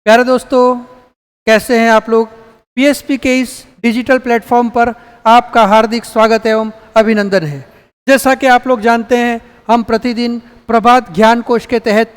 प्यारे दोस्तों, कैसे हैं आप लोग। पीएसपी के इस डिजिटल प्लेटफॉर्म पर आपका हार्दिक स्वागत एवं अभिनंदन है। जैसा कि आप लोग जानते हैं, हम प्रतिदिन प्रभात ज्ञान कोश के तहत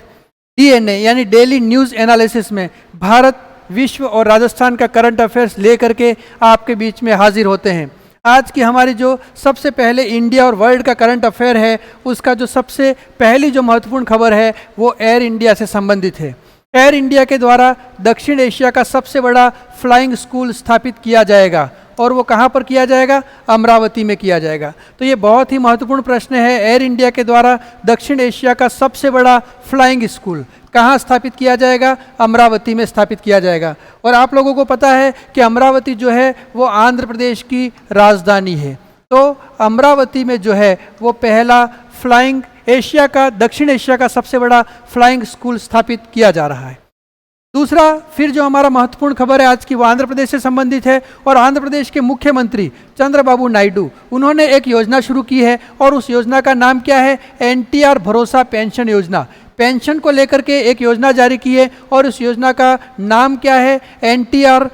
डीएनए यानी डेली न्यूज़ एनालिसिस में भारत, विश्व और राजस्थान का करंट अफेयर्स लेकर के आपके बीच में हाजिर होते हैं। आज की हमारी जो सबसे पहले इंडिया और वर्ल्ड का करंट अफेयर है, उसका जो सबसे पहली जो महत्वपूर्ण खबर है वो एयर इंडिया से संबंधित है। एयर इंडिया के द्वारा दक्षिण एशिया का सबसे बड़ा फ्लाइंग स्कूल स्थापित किया जाएगा और वो कहाँ पर किया जाएगा? अमरावती में किया जाएगा। तो ये बहुत ही महत्वपूर्ण प्रश्न है। एयर इंडिया के द्वारा दक्षिण एशिया का सबसे बड़ा फ्लाइंग स्कूल कहाँ स्थापित किया जाएगा? अमरावती में स्थापित किया जाएगा। और आप लोगों को पता है कि अमरावती जो है वो आंध्र प्रदेश की राजधानी है। तो अमरावती में जो है वो पहला फ्लाइंग एशिया का, दक्षिण एशिया का सबसे बड़ा फ्लाइंग स्कूल स्थापित किया जा रहा है। दूसरा फिर जो हमारा महत्वपूर्ण खबर है आज की, वो आंध्र प्रदेश से संबंधित है। और आंध्र प्रदेश के मुख्यमंत्री चंद्रबाबू नायडू, उन्होंने एक योजना शुरू की है और उस योजना का नाम क्या है? एनटीआर भरोसा पेंशन योजना। पेंशन को लेकर के एक योजना जारी की है और उस योजना का नाम क्या है? एनटीआर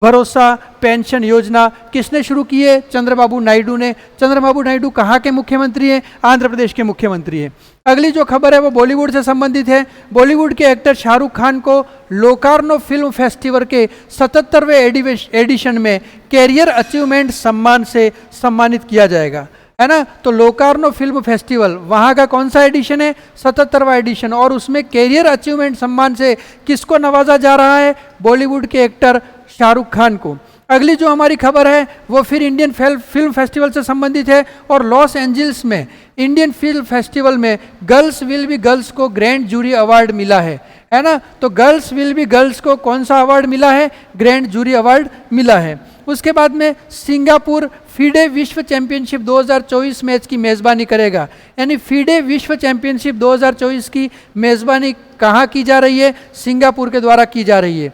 भरोसा पेंशन योजना। किसने शुरू की है? चंद्रबाबू नायडू ने। चंद्रबाबू नायडू कहाँ के मुख्यमंत्री हैं? आंध्र प्रदेश के मुख्यमंत्री हैं। अगली जो खबर है वो बॉलीवुड से संबंधित है। बॉलीवुड के एक्टर शाहरुख खान को लोकार्नो फिल्म फेस्टिवल के 77वें एडिशन में कैरियर अचीवमेंट सम्मान से सम्मानित किया जाएगा, है ना। तो लोकार्नो फिल्म फेस्टिवल, वहाँ का कौन सा एडिशन है? 77वां एडिशन। और उसमें कैरियर अचीवमेंट सम्मान से किसको नवाजा जा रहा है? बॉलीवुड के एक्टर शाहरुख खान को। अगली जो हमारी खबर है वो फिर इंडियन फिल्म फेस्टिवल से संबंधित है। और लॉस एंजल्स में इंडियन फिल्म फेस्टिवल में गर्ल्स विल बी गर्ल्स को ग्रैंड जूरी अवार्ड मिला है ना। तो गर्ल्स विल बी गर्ल्स को कौन सा अवार्ड मिला है? ग्रैंड जूरी अवार्ड मिला है। उसके बाद में सिंगापुर फीडे विश्व चैंपियनशिप 2024 मैच की मेज़बानी करेगा। यानी फीडे विश्व चैंपियनशिप 2024 की मेज़बानी कहाँ की जा रही है? सिंगापुर के द्वारा की जा रही है।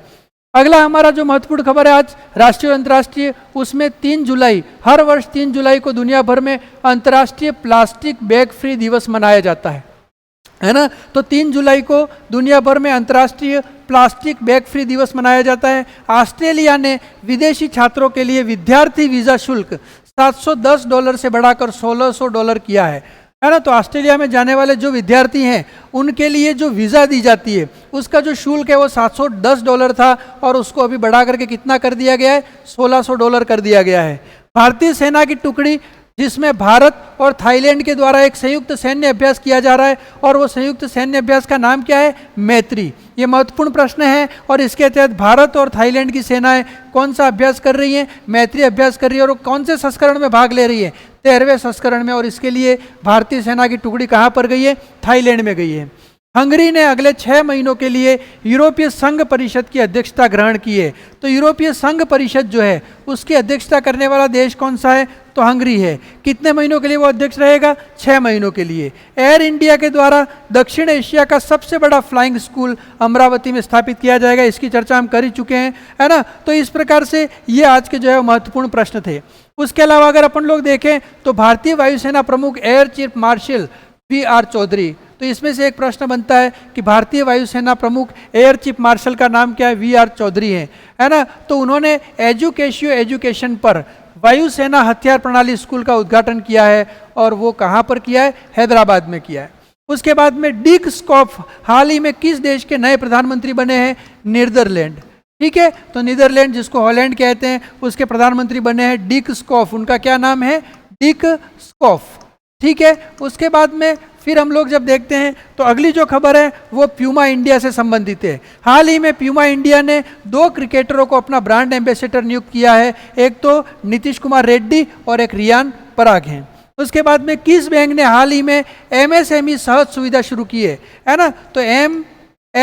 अगला हमारा जो महत्वपूर्ण खबर है आज राष्ट्रीय और अंतर्राष्ट्रीय, उसमें 3 जुलाई, हर वर्ष 3 जुलाई को दुनिया भर में अंतर्राष्ट्रीय प्लास्टिक बैग फ्री दिवस मनाया जाता है ना। तो 3 जुलाई को दुनिया भर में अंतर्राष्ट्रीय प्लास्टिक बैग फ्री दिवस मनाया जाता है। ऑस्ट्रेलिया ने विदेशी छात्रों के लिए विद्यार्थी वीज़ा शुल्क $710 से बढ़ाकर $1600 किया है ना। तो ऑस्ट्रेलिया में जाने वाले जो विद्यार्थी हैं उनके लिए जो वीज़ा दी जाती है उसका जो शुल्क है वो $710 था और उसको अभी बढ़ा करके कितना कर दिया गया है? $1600 कर दिया गया है। भारतीय सेना की टुकड़ी जिसमें भारत और थाईलैंड के द्वारा एक संयुक्त सैन्य अभ्यास किया जा रहा है और वो संयुक्त सैन्य अभ्यास का नाम क्या है? मैत्री। ये महत्वपूर्ण प्रश्न है और इसके तहत भारत और थाईलैंड की सेनाएं कौन सा अभ्यास कर रही हैं? मैत्री अभ्यास कर रही है। और कौन से संस्करण में भाग ले रही है? 13वें संस्करण में। और इसके लिए भारतीय सेना की टुकड़ी कहाँ पर गई है? थाईलैंड में गई है। हंगरी ने अगले 6 महीनों के लिए यूरोपीय संघ परिषद की अध्यक्षता ग्रहण की है। तो यूरोपीय संघ परिषद जो है उसकी अध्यक्षता करने वाला देश कौन सा है? तो हंगरी है। कितने महीनों के लिए वो अध्यक्ष रहेगा? 6 महीनों के लिए। एयर इंडिया के द्वारा दक्षिण एशिया का सबसे बड़ा फ्लाइंग स्कूल अमरावती में स्थापित किया जाएगा। इसकी चर्चा हम कर ही चुके हैं, है ना। तो इस प्रकार से ये आज के जो है महत्वपूर्ण प्रश्न थे। उसके अलावा अगर अपन लोग देखें तो भारतीय वायुसेना प्रमुख एयर चीफ मार्शल वी.आर. चौधरी, तो इसमें से एक प्रश्न बनता है कि भारतीय वायुसेना प्रमुख एयर चीफ मार्शल का नाम क्या है? वी.आर. चौधरी है ना। तो उन्होंने एजुकेशन पर वायुसेना हथियार प्रणाली स्कूल का उद्घाटन किया है और वो कहाँ पर किया है? हैदराबाद में किया है। उसके बाद में डिक स्कॉफ हाल ही में किस देश के नए प्रधानमंत्री बने हैं? नीदरलैंड। ठीक है, तो नीदरलैंड जिसको हॉलैंड कहते हैं उसके प्रधानमंत्री बने हैं डिक स्कॉफ। उनका क्या नाम है? Dick scoff. ठीक है। उसके बाद में फिर हम लोग जब देखते हैं तो अगली जो खबर है वो प्यूमा इंडिया से संबंधित है। हाल ही में प्यूमा इंडिया ने 2 क्रिकेटरों को अपना ब्रांड एम्बेसडर नियुक्त किया है। एक तो नीतीश कुमार रेड्डी और एक रियान पराग हैं। उसके बाद में किस बैंक ने हाल ही में MSME सहज सुविधा शुरू की है ना। तो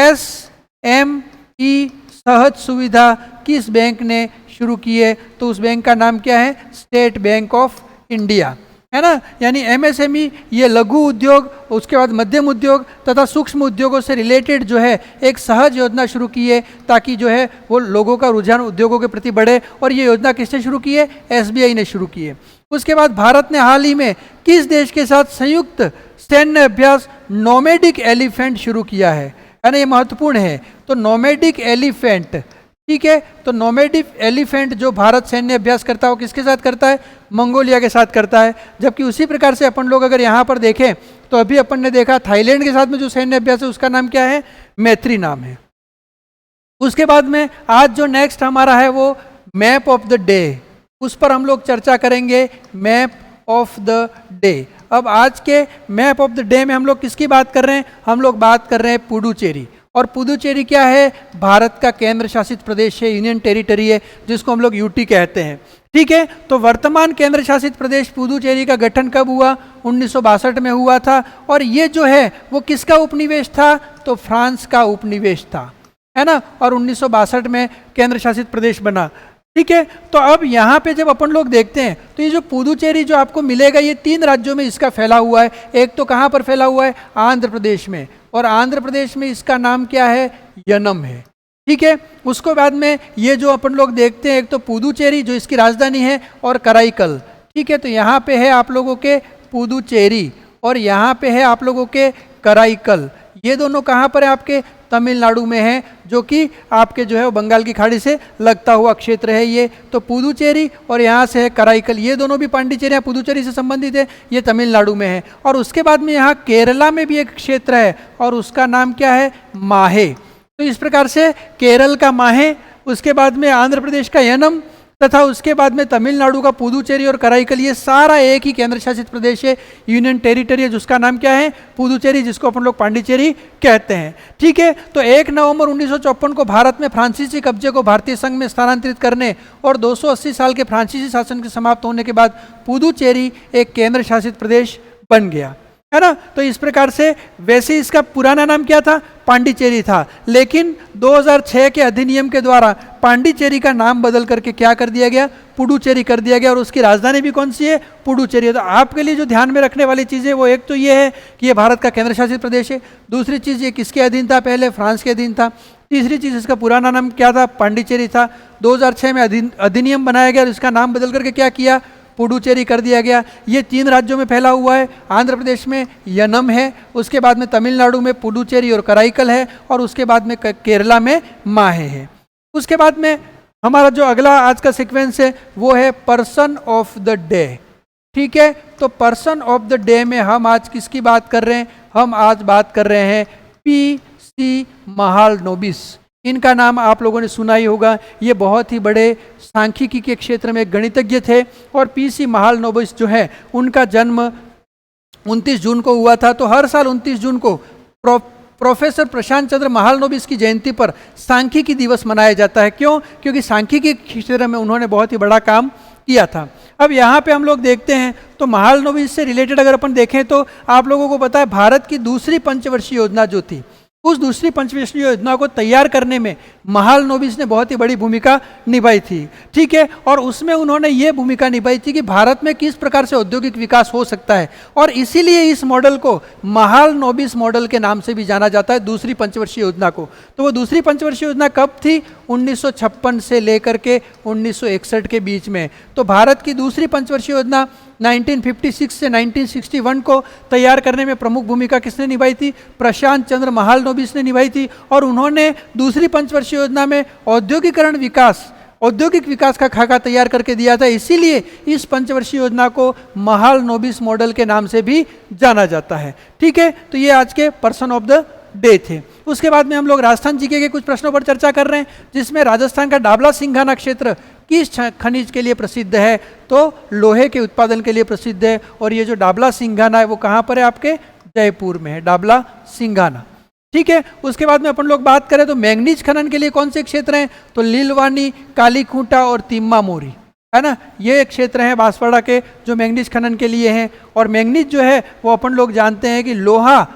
MSME सहज सुविधा किस बैंक ने शुरू की है? तो उस बैंक का नाम क्या है? स्टेट बैंक ऑफ इंडिया, है ना। यानी MSME ये लघु उद्योग, उसके बाद मध्यम उद्योग तथा सूक्ष्म उद्योगों से रिलेटेड जो है एक सहज योजना शुरू की है ताकि जो है वो लोगों का रुझान उद्योगों के प्रति बढ़े। और ये योजना किसने शुरू की है? SBI ने शुरू की है। उसके बाद भारत ने हाल ही में किस देश के साथ संयुक्त सैन्य अभ्यास नोमैडिक एलिफेंट शुरू किया है ना। ये महत्वपूर्ण है। तो तो नोमैडिक एलिफेंट, ठीक है, तो नोमैडिक एलिफेंट जो भारत सैन्य अभ्यास करता है वो किसके साथ करता है? मंगोलिया के साथ करता है। जबकि उसी प्रकार से अपन लोग अगर यहाँ पर देखें तो अभी अपन ने देखा थाईलैंड के साथ में जो सैन्य अभ्यास है उसका नाम क्या है? मैत्री नाम है। उसके बाद में आज जो नेक्स्ट हमारा है वो मैप ऑफ द डे, उस पर हम लोग चर्चा करेंगे, मैप ऑफ द डे। अब आज के मैप ऑफ द डे में हम लोग किसकी बात कर रहे हैं? हम लोग बात कर रहे हैं पुडुचेरी। और पुडुचेरी क्या है? भारत का केंद्र शासित प्रदेश है, यूनियन टेरिटरी है, जिसको हम लोग यूटी कहते हैं, ठीक है। तो वर्तमान केंद्र शासित प्रदेश पुडुचेरी का गठन कब हुआ? 1962 में हुआ था। और ये जो है वो किसका उपनिवेश था? तो फ्रांस का उपनिवेश था, है ना। और 1962 में केंद्र शासित प्रदेश बना, ठीक है। तो अब यहाँ पे जब अपन लोग देखते हैं तो ये जो पुडुचेरी जो आपको मिलेगा ये 3 राज्यों में इसका फैला हुआ है। एक तो कहाँ पर फैला हुआ है? आंध्र प्रदेश में, और आंध्र प्रदेश में इसका नाम क्या है? यनम है, ठीक है। उसको बाद में ये जो अपन लोग देखते हैं एक तो पुडुचेरी जो इसकी राजधानी है, और कराईकल, ठीक है। तो यहाँ पे है आप लोगों के पुडुचेरी और यहाँ पे है आप लोगों के कराईकल। ये दोनों कहाँ पर है? आपके तमिलनाडु में है, जो कि आपके जो है वो बंगाल की खाड़ी से लगता हुआ क्षेत्र है ये। तो पुडुचेरी और यहाँ से है कराईकल, ये दोनों भी पांडिचेरी पुडुचेरी से संबंधित है, ये तमिलनाडु में है। और उसके बाद में यहाँ केरला में भी एक क्षेत्र है और उसका नाम क्या है? माहे। तो इस प्रकार से केरल का माहे, उसके बाद में आंध्र प्रदेश का यनम, तथा उसके बाद में तमिलनाडु का पुडुचेरी और कराईकल, ये सारा एक ही केंद्र शासित प्रदेश है, यूनियन टेरिटरी है, जिसका नाम क्या है? पुडुचेरी, जिसको अपन लोग पांडिचेरी कहते हैं, ठीक है। तो 1 नवंबर 1954 को भारत में फ्रांसीसी कब्जे को भारतीय संघ में स्थानांतरित करने और 280 साल के फ्रांसीसी शासन के समाप्त होने के बाद पुडुचेरी एक केंद्र शासित प्रदेश बन गया, है ना। तो इस प्रकार से वैसे इसका पुराना नाम क्या था? पांडिचेरी था, लेकिन 2006 के अधिनियम के द्वारा पांडिचेरी का नाम बदल करके क्या कर दिया गया? पुडुचेरी कर दिया गया। और उसकी राजधानी भी कौन सी है? पुडुचेरी है। तो आपके लिए जो ध्यान में रखने वाली चीज़ है वो एक तो ये है कि ये भारत का केंद्र शासित प्रदेश है। दूसरी चीज़ ये किसके अधीन था? पहले फ्रांस के अधीन था। तीसरी चीज़ इसका पुराना नाम क्या था? पांडिचेरी था। 2006 में अधिनियम बनाया गया और इसका नाम बदल करके क्या किया? पुडुचेरी कर दिया गया। ये 3 राज्यों में फैला हुआ है। आंध्र प्रदेश में यनम है, उसके बाद में तमिलनाडु में पुडुचेरी और कराईकल है, और उसके बाद में केरला में माहे है। उसके बाद में हमारा जो अगला आज का सीक्वेंस है वो है पर्सन ऑफ द डे, ठीक है। तो पर्सन ऑफ द डे में हम आज किसकी बात कर रहे हैं? हम आज बात कर रहे हैं पी.सी. महालनोबिस। इनका नाम आप लोगों ने सुना ही होगा। ये बहुत ही बड़े सांख्यिकी के क्षेत्र में गणितज्ञ थे। और पी.सी. महालनोबिस जो है उनका जन्म 29 जून को हुआ था। तो हर साल 29 जून को प्रोफेसर प्रशांत चंद्र महालनोबिस की जयंती पर सांख्यिकी दिवस मनाया जाता है। क्यों? क्योंकि सांख्यिकी के क्षेत्र में उन्होंने बहुत ही बड़ा काम किया था। अब यहाँ पे हम लोग देखते हैं तो महालनोबिस से रिलेटेड अगर अपन देखें तो आप लोगों को पता है भारत की दूसरी पंचवर्षीय योजना जो थी, उस दूसरी पंचवर्षीय योजना को तैयार करने में महालनोबिस ने बहुत ही बड़ी भूमिका निभाई थी, ठीक है। और उसमें उन्होंने ये भूमिका निभाई थी कि भारत में किस प्रकार से औद्योगिक विकास हो सकता है, और इसीलिए इस मॉडल को महालनोबिस मॉडल के नाम से भी जाना जाता है, दूसरी पंचवर्षीय योजना को। तो वो दूसरी पंचवर्षीय योजना कब थी? 1956 से लेकर के 1961 के बीच में। तो भारत की दूसरी पंचवर्षीय योजना 1956 से 1961 को तैयार करने में प्रमुख भूमिका किसने निभाई थी? प्रशांत चंद्र महालनोबिस ने निभाई थी। और उन्होंने दूसरी पंचवर्षीय योजना में औद्योगिक विकास का खाका तैयार करके दिया था। इसीलिए इस पंचवर्षीय योजना को महालनोबिस मॉडल के नाम से भी जाना जाता है, ठीक है। तो ये आज के पर्सन ऑफ द डे थे। उसके बाद में हम लोग राजस्थान जीके के कुछ प्रश्नों पर चर्चा कर रहे हैं, जिसमें राजस्थान का डाबला सिंघाना क्षेत्र किस खनिज के लिए प्रसिद्ध है? तो लोहे के उत्पादन के लिए प्रसिद्ध है। और ये जो डाबला सिंघाना है वो कहाँ पर है? आपके जयपुर में है डाबला सिंघाना, ठीक है। उसके बाद में अपन लोग बात करें तो मैंगनीज खनन के लिए कौन से क्षेत्र हैं? तो लीलवानी, काली खूंटा और तिम्मा मोरी, है ना। ये क्षेत्र हैं बांसवाड़ा के जो मैंगनीज खनन के लिए हैं। और मैंगनीज जो है वो अपन लोग जानते हैं कि लोहा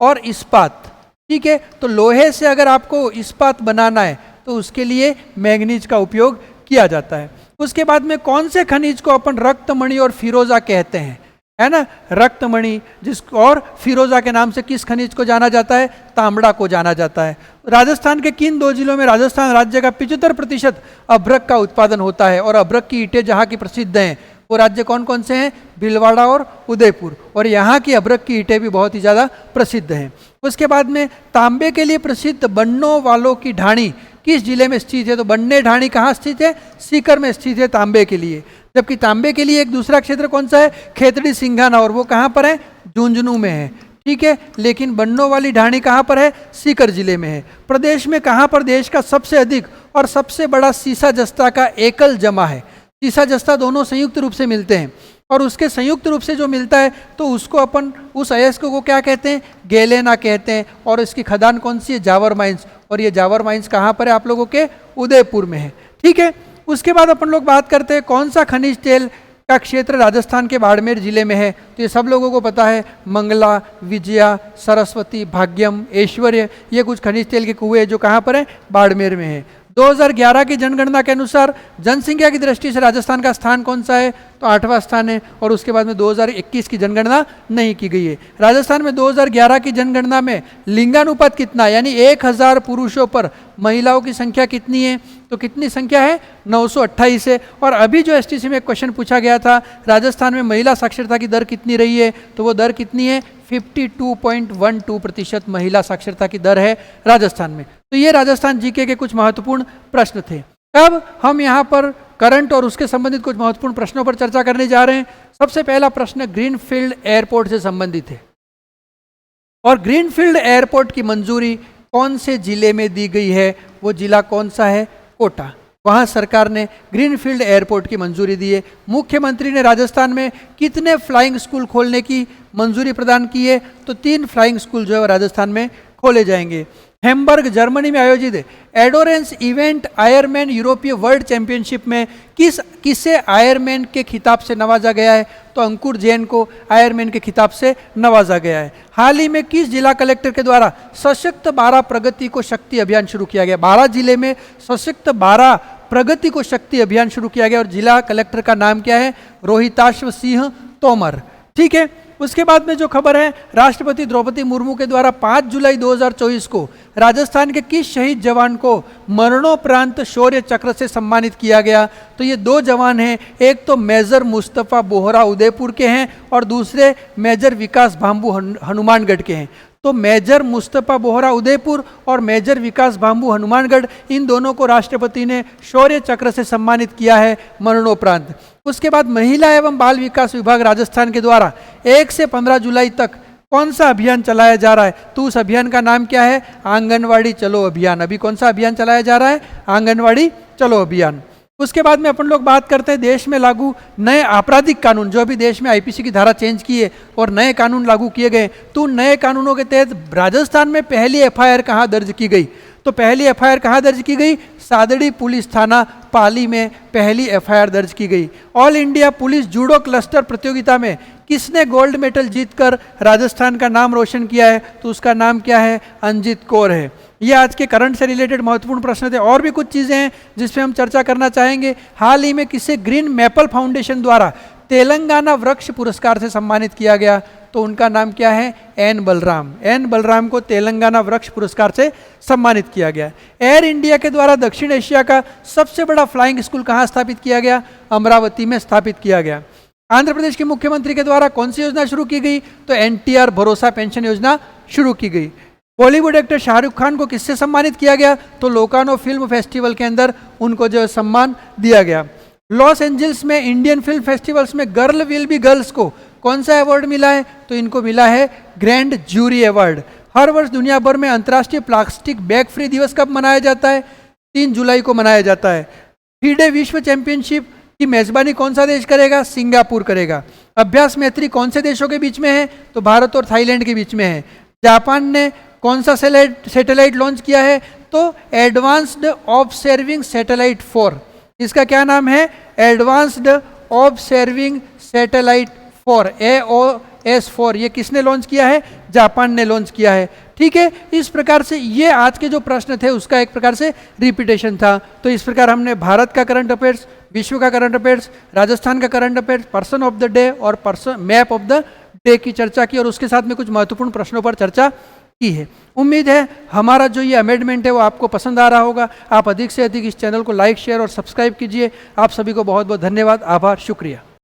और इस्पात, ठीक है। तो लोहे से अगर आपको इस्पात बनाना है तो उसके लिए मैंगनीज का उपयोग किया जाता है। उसके बाद में कौन से खनिज को अपन रक्तमणि और फिरोजा कहते हैं? है ना, रक्तमणि जिसको और फिरोजा के नाम से किस खनिज को जाना जाता है? तांबड़ा को जाना जाता है। राजस्थान के किन 2 जिलों में राजस्थान राज्य का 75% अभ्रक का उत्पादन होता है? और अभ्रक की ईंटें जहाँ की प्रसिद्ध हैं वो राज्य कौन कौन से हैं? भीलवाड़ा और उदयपुर। और यहाँ की अभ्रक की ईंटें भी बहुत ही ज़्यादा प्रसिद्ध हैं। उसके बाद में तांबे के लिए प्रसिद्ध बन्नों वालों की ढाणी किस जिले में स्थित है? तो बन्ने ढाणी कहाँ स्थित है? सीकर में स्थित है तांबे के लिए। जबकि तांबे के लिए एक दूसरा क्षेत्र कौन सा है? खेतड़ी सिंघाना, और वो कहाँ पर है? झुंझुनू में है। ठीक है, लेकिन बन्नों वाली ढाणी कहाँ पर है? सीकर जिले में है। प्रदेश में कहाँ पर देश का सबसे अधिक और सबसे बड़ा सीसा जस्ता का एकल जमा है? सीसा जस्ता दोनों संयुक्त रूप से मिलते हैं, और उसके संयुक्त रूप से जो मिलता है तो उसको अपन उस अयस्क को क्या कहते हैं? गैलेना कहते हैं। और इसकी खदान कौन सी है? जावर माइंस। और ये जावर माइंस कहाँ पर है? आप लोगों के उदयपुर में है। ठीक है, उसके बाद अपन लोग बात करते हैं कौन सा खनिज तेल का क्षेत्र राजस्थान के बाड़मेर जिले में है? तो ये सब लोगों को पता है, मंगला, विजया, सरस्वती, भाग्यम, ऐश्वर्य, ये कुछ खनिज तेल के कुएं जो कहाँ पर है? बाड़मेर में है। 2011 की जनगणना के अनुसार जनसंख्या की दृष्टि से राजस्थान का स्थान कौन सा है? तो 8वां स्थान है। और उसके बाद में 2021 की जनगणना नहीं की गई है। राजस्थान में 2011 की जनगणना में लिंगानुपात कितना, यानी 1000 पुरुषों पर महिलाओं की संख्या कितनी है? तो कितनी संख्या है? 928 है। और अभी जो एसटीसी में एक क्वेश्चन पूछा गया था, राजस्थान में महिला साक्षरता की दर कितनी रही है? तो वो दर कितनी है? 52.12% महिला साक्षरता की दर है राजस्थान में। तो ये राजस्थान जीके के कुछ महत्वपूर्ण प्रश्न थे। अब हम यहाँ पर करंट और उसके संबंधित कुछ महत्वपूर्ण प्रश्नों पर चर्चा करने जा रहे हैं। सबसे पहला प्रश्न ग्रीनफील्ड एयरपोर्ट से संबंधित है, और ग्रीनफील्ड एयरपोर्ट की मंजूरी कौन से जिले में दी गई है? वो जिला कौन सा है? कोटा। वहाँ सरकार ने ग्रीनफील्ड एयरपोर्ट की मंजूरी दी है। मुख्यमंत्री ने राजस्थान में कितने फ्लाइंग स्कूल खोलने की मंजूरी प्रदान की है? तो 3 फ्लाइंग स्कूल जो है राजस्थान में खोले जाएंगे। हैम्बर्ग जर्मनी में आयोजित एडोरेंस इवेंट आयरमैन यूरोपीय वर्ल्ड चैंपियनशिप में किसे आयरमैन के खिताब से नवाजा गया है? तो अंकुर जैन को आयरमैन के खिताब से नवाजा गया है। हाल ही में किस जिला कलेक्टर के द्वारा सशक्त 12 प्रगति को शक्ति अभियान शुरू किया गया? 12 जिले में सशक्त 12 प्रगति को शक्ति अभियान शुरू किया गया, और जिला कलेक्टर का नाम क्या है? रोहिताश्व सिंह तोमर। ठीक है, उसके बाद में जो खबर है, राष्ट्रपति द्रौपदी मुर्मू के द्वारा 5 जुलाई 2024 को राजस्थान के किस शहीद जवान को मरणोपरांत शौर्य चक्र से सम्मानित किया गया? तो ये 2 जवान हैं, एक तो मेजर मुस्तफ़ा बोहरा उदयपुर के हैं, और दूसरे मेजर विकास भांबू हनुमानगढ़ के हैं। तो मेजर मुस्तफ़ा बोहरा उदयपुर और मेजर विकास भांबू हनुमानगढ़, इन दोनों को राष्ट्रपति ने शौर्य चक्र से सम्मानित किया है मरणोपरांत। उसके बाद महिला एवं बाल विकास विभाग राजस्थान के द्वारा 1 से 15 जुलाई तक कौन सा अभियान चलाया जा रहा है? तो उस अभियान का नाम क्या है? आंगनवाड़ी चलो अभियान। अभी कौन सा अभियान चलाया जा रहा है? आंगनवाड़ी चलो अभियान। उसके बाद में अपन लोग बात करते हैं देश में लागू नए आपराधिक कानून, जो अभी देश में आईपीसी की धारा चेंज की है और नए कानून लागू किए गए। तो नए कानूनों के तहत राजस्थान में पहली एफआईआर कहाँ दर्ज की गई? तो पहली एफआईआर कहाँ दर्ज की गई? सादड़ी पुलिस थाना पाली में पहली एफआईआर दर्ज की गई। All India police judo cluster प्रतियोगिता में किसने गोल्ड मेडल जीतकर राजस्थान का नाम रोशन किया है? तो उसका नाम क्या है? अंजित कौर है। ये आज के करंट से रिलेटेड महत्वपूर्ण प्रश्न थे। और भी कुछ चीज़ें हैं जिस पे हम चर्चा करना चाहेंगे। हाल ही में किसे ग्रीन मैपल फाउंडेशन द्वारा तेलंगाना वृक्ष पुरस्कार से सम्मानित किया गया? तो उनका नाम क्या है? एन बलराम। एन बलराम को तेलंगाना वृक्ष पुरस्कार से सम्मानित किया गया। एयर इंडिया के द्वारा दक्षिण एशिया का सबसे बड़ा फ्लाइंग स्कूल कहाँ स्थापित किया गया? अमरावती में स्थापित किया गया। आंध्र प्रदेश के मुख्यमंत्री के द्वारा कौन सी योजना शुरू की गई? तो एनटीआर भरोसा पेंशन योजना शुरू की गई। बॉलीवुड एक्टर शाहरुख खान को किससे सम्मानित किया गया? तो लोकानो फिल्म फेस्टिवल के अंदर उनको जो सम्मान दिया गया। लॉस एंजल्स में इंडियन फिल्म फेस्टिवल्स में गर्ल विल बी गर्ल्स को कौन सा अवार्ड मिला है? तो इनको मिला है ग्रैंड जूरी अवार्ड। हर वर्ष दुनिया भर में अंतर्राष्ट्रीय प्लास्टिक बैग फ्री दिवस कब मनाया जाता है? 3 जुलाई को मनाया जाता है। फीडे विश्व चैंपियनशिप की मेजबानी कौन सा देश करेगा? सिंगापुर करेगा। अभ्यास मैत्री कौन से देशों के बीच में है? तो भारत और थाईलैंड के बीच में है। जापान ने कौन सा सैटेलाइट लॉन्च किया है? तो एडवांस्ड ऑब्जर्विंग सैटेलाइट 4। इसका क्या नाम है? Advanced observing satellite 4, AOS4। ये किसने लॉन्च किया है? जापान ने लॉन्च किया है। ठीक है, इस प्रकार से ये आज के जो प्रश्न थे उसका एक प्रकार से रिपीटेशन था। तो इस प्रकार हमने भारत का करंट अफेयर्स, विश्व का करंट अफेयर्स, राजस्थान का current affairs, person of the day और मैप ऑफ द डे की चर्चा की, और उसके साथ में कुछ महत्वपूर्ण प्रश्नों पर चर्चा की है। उम्मीद है हमारा जो ये अमेंडमेंट है वो आपको पसंद आ रहा होगा। आप अधिक से अधिक इस चैनल को लाइक, शेयर और सब्सक्राइब कीजिए। आप सभी को बहुत बहुत धन्यवाद, आभार, शुक्रिया।